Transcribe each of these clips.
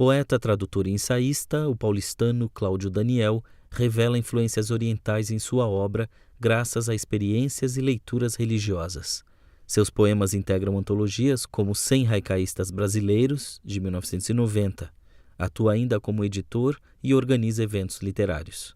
Poeta, tradutor e ensaísta, o paulistano Cláudio Daniel revela influências orientais em sua obra graças a experiências e leituras religiosas. Seus poemas integram antologias como 100 Haicaístas Brasileiros, de 1990. Atua ainda como editor e organiza eventos literários.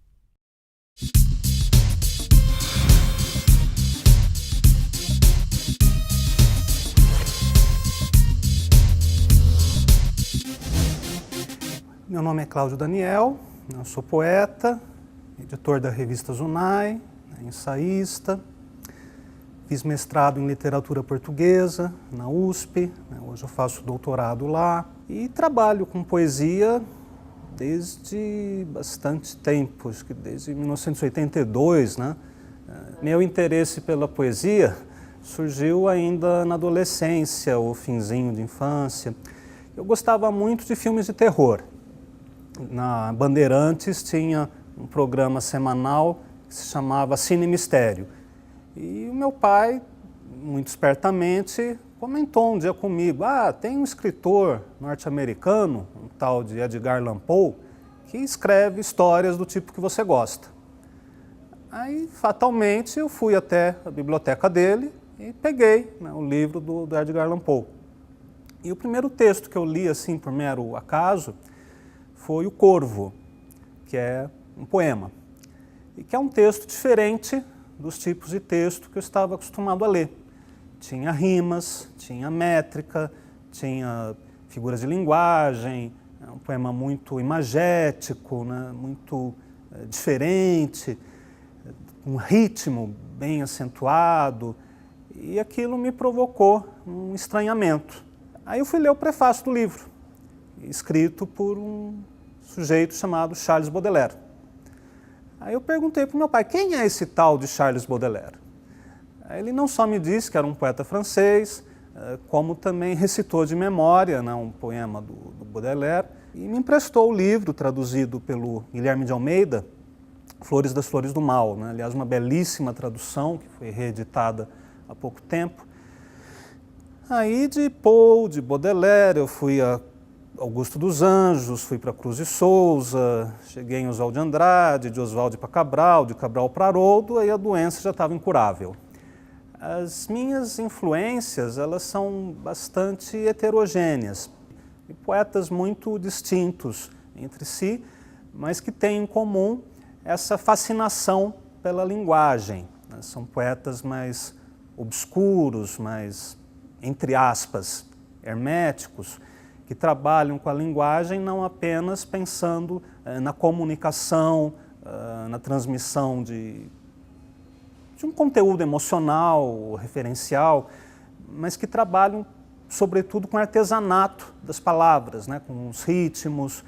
Meu nome é Cláudio Daniel, eu sou poeta, editor da revista Zunai, ensaísta, fiz mestrado em literatura portuguesa na USP, hoje eu faço doutorado lá e trabalho com poesia desde bastante tempo, acho que desde 1982, né? Meu interesse pela poesia surgiu ainda na adolescência ou finzinho de infância. Eu gostava muito de filmes de terror. Na Bandeirantes tinha um programa semanal que se chamava Cine Mistério. E o meu pai, muito espertamente, comentou um dia comigo, tem um escritor norte-americano, um tal de Edgar Allan Poe, que escreve histórias do tipo que você gosta. Aí, fatalmente, eu fui até a biblioteca dele e peguei o livro do Edgar Allan Poe. E o primeiro texto que eu li, assim, por mero acaso, foi O Corvo, que é um poema, e que é um texto diferente dos tipos de texto que eu estava acostumado a ler. Tinha rimas, tinha métrica, tinha figuras de linguagem, é um poema muito imagético, né, muito diferente, um ritmo bem acentuado, e aquilo me provocou um estranhamento. Aí eu fui ler o prefácio do livro, escrito por um sujeito chamado Charles Baudelaire. Aí eu perguntei para o meu pai, quem é esse tal de Charles Baudelaire? Aí ele não só me disse que era um poeta francês, como também recitou de memória um poema do Baudelaire e me emprestou o livro traduzido pelo Guilherme de Almeida, Flores das Flores do Mal, né? Aliás, uma belíssima tradução que foi reeditada há pouco tempo. Aí de Poe, de Baudelaire, eu fui a Augusto dos Anjos, fui para Cruz de Souza, cheguei em Oswald de Andrade, de Oswald para Cabral, de Cabral para Haroldo, aí a doença já estava incurável. As minhas influências, elas são bastante heterogêneas, e poetas muito distintos entre si, mas que têm em comum essa fascinação pela linguagem. São poetas mais obscuros, mais, entre aspas, herméticos, que trabalham com a linguagem não apenas pensando na comunicação, na transmissão de um conteúdo emocional, referencial, mas que trabalham, sobretudo, com o artesanato das palavras, né? Com os ritmos,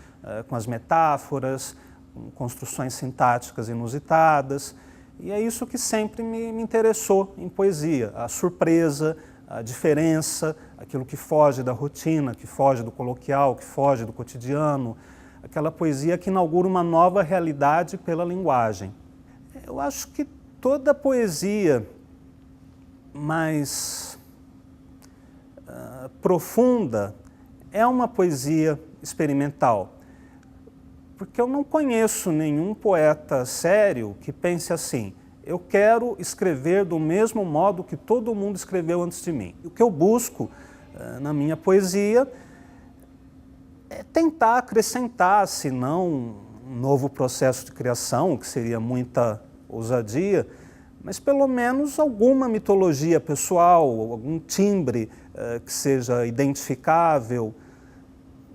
com as metáforas, com construções sintáticas inusitadas. E é isso que sempre me interessou em poesia, a surpresa, a diferença, aquilo que foge da rotina, que foge do coloquial, que foge do cotidiano, aquela poesia que inaugura uma nova realidade pela linguagem. Eu acho que toda poesia mais profunda é uma poesia experimental, porque eu não conheço nenhum poeta sério que pense assim, eu quero escrever do mesmo modo que todo mundo escreveu antes de mim. O que eu busco na minha poesia é tentar acrescentar, se não um novo processo de criação, que seria muita ousadia, mas pelo menos alguma mitologia pessoal, algum timbre que seja identificável,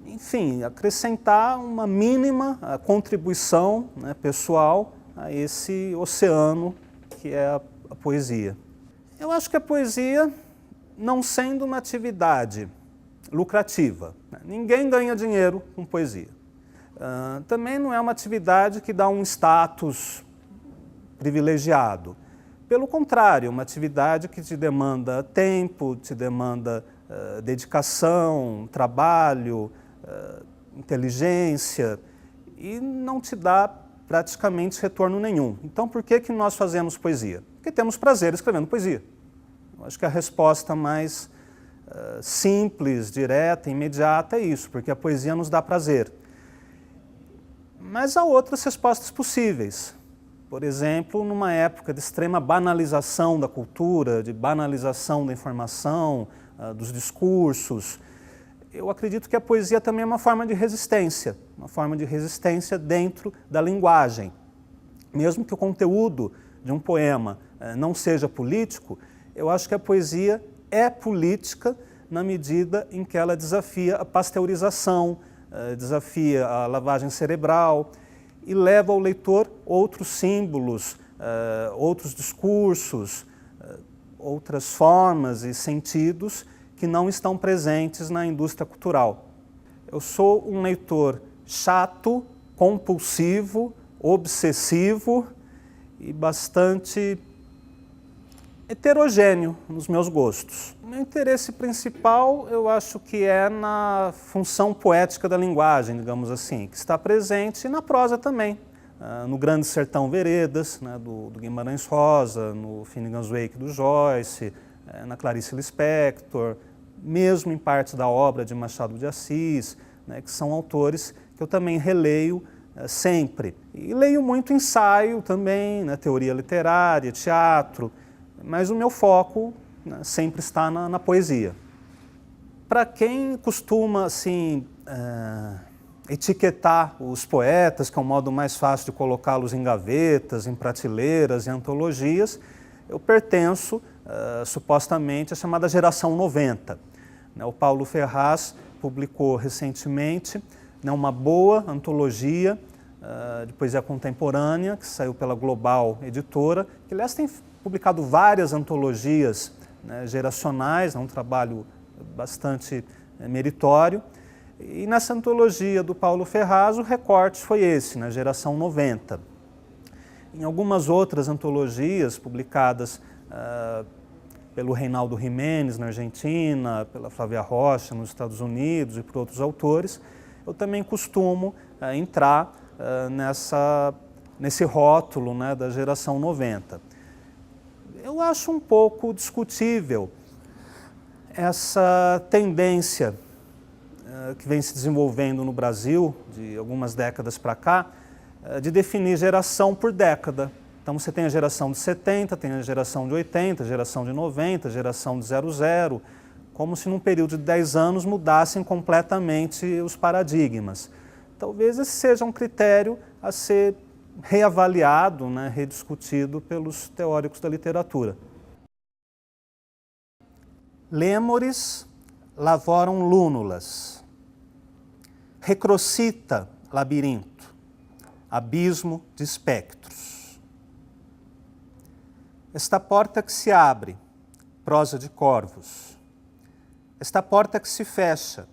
enfim, acrescentar uma mínima contribuição pessoal a esse oceano que é a poesia. Eu acho que a poesia, não sendo uma atividade lucrativa, ninguém ganha dinheiro com poesia. Também não é uma atividade que dá um status privilegiado. Pelo contrário, é uma atividade que te demanda tempo, te demanda dedicação, trabalho, inteligência e não te dá praticamente retorno nenhum. Então, por que nós fazemos poesia? Porque temos prazer escrevendo poesia. Eu acho que é a resposta mais simples, direta, imediata, é isso, porque a poesia nos dá prazer. Mas há outras respostas possíveis. Por exemplo, numa época de extrema banalização da cultura, de banalização da informação, dos discursos, eu acredito que a poesia também é uma forma de resistência dentro da linguagem. Mesmo que o conteúdo de um poema não seja político, eu acho que a poesia é política na medida em que ela desafia a pasteurização, desafia a lavagem cerebral e leva ao leitor outros símbolos, outros discursos, outras formas e sentidos que não estão presentes na indústria cultural. Eu sou um leitor chato, compulsivo, obsessivo e bastante heterogêneo nos meus gostos. O meu interesse principal, eu acho que é na função poética da linguagem, digamos assim, que está presente na prosa também. No Grande Sertão Veredas, né, do Guimarães Rosa, no Finnegan's Wake do Joyce, na Clarice Lispector, mesmo em partes da obra de Machado de Assis, né, que são autores que eu também releio sempre. E leio muito ensaio também, né, teoria literária, teatro, mas o meu foco, né, sempre está na poesia. Para quem costuma assim, etiquetar os poetas, que é um modo mais fácil de colocá-los em gavetas, em prateleiras, em antologias, eu pertenço supostamente à chamada geração 90. O Paulo Ferraz publicou recentemente uma boa antologia de poesia contemporânea, que saiu pela Global Editora, que aliás tem publicado várias antologias, né, geracionais, um trabalho bastante meritório. E nessa antologia do Paulo Ferraz, o recorte foi esse, na geração 90. Em algumas outras antologias publicadas pelo Reinaldo Jiménez, na Argentina, pela Flávia Rocha, nos Estados Unidos e por outros autores, eu também costumo entrar nesse rótulo, né, da geração 90. Eu acho um pouco discutível essa tendência que vem se desenvolvendo no Brasil, de algumas décadas para cá, de definir geração por década. Então você tem a geração de 70, tem a geração de 80, a geração de 90, a geração de 00, como se num período de 10 anos mudassem completamente os paradigmas. Talvez esse seja um critério a ser reavaliado, né, rediscutido pelos teóricos da literatura. Lêmures lavoram lúnulas, recrocita labirinto, abismo de espectros. Esta porta que se abre, prosa de corvos. Esta porta que se fecha,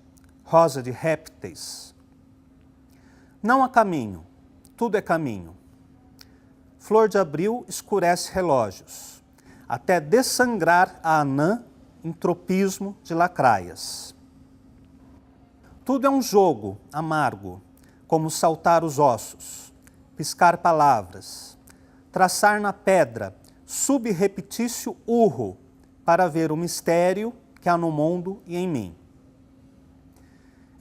rosa de répteis. Não há caminho, tudo é caminho. Flor de abril escurece relógios, até dessangrar a anã em tropismo de lacraias. Tudo é um jogo amargo, como saltar os ossos, piscar palavras, traçar na pedra subreptício urro para ver o mistério que há no mundo e em mim.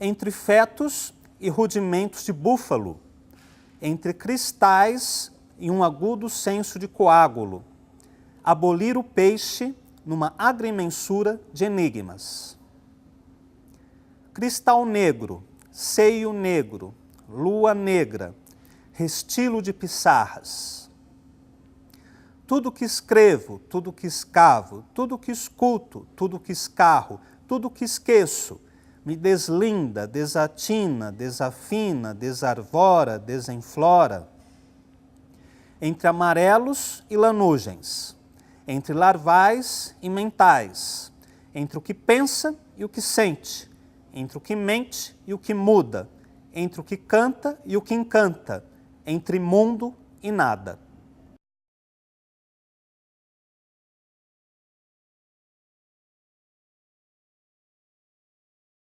Entre fetos e rudimentos de búfalo, entre cristais e um agudo senso de coágulo, abolir o peixe numa agrimensura de enigmas. Cristal negro, seio negro, lua negra, restilo de pissarras. Tudo que escrevo, tudo que escavo, tudo que escuto, tudo que escarro, tudo que esqueço, me deslinda, desatina, desafina, desarvora, desenflora. Entre amarelos e lanugens, entre larvais e mentais, entre o que pensa e o que sente, entre o que mente e o que muda, entre o que canta e o que encanta, entre mundo e nada.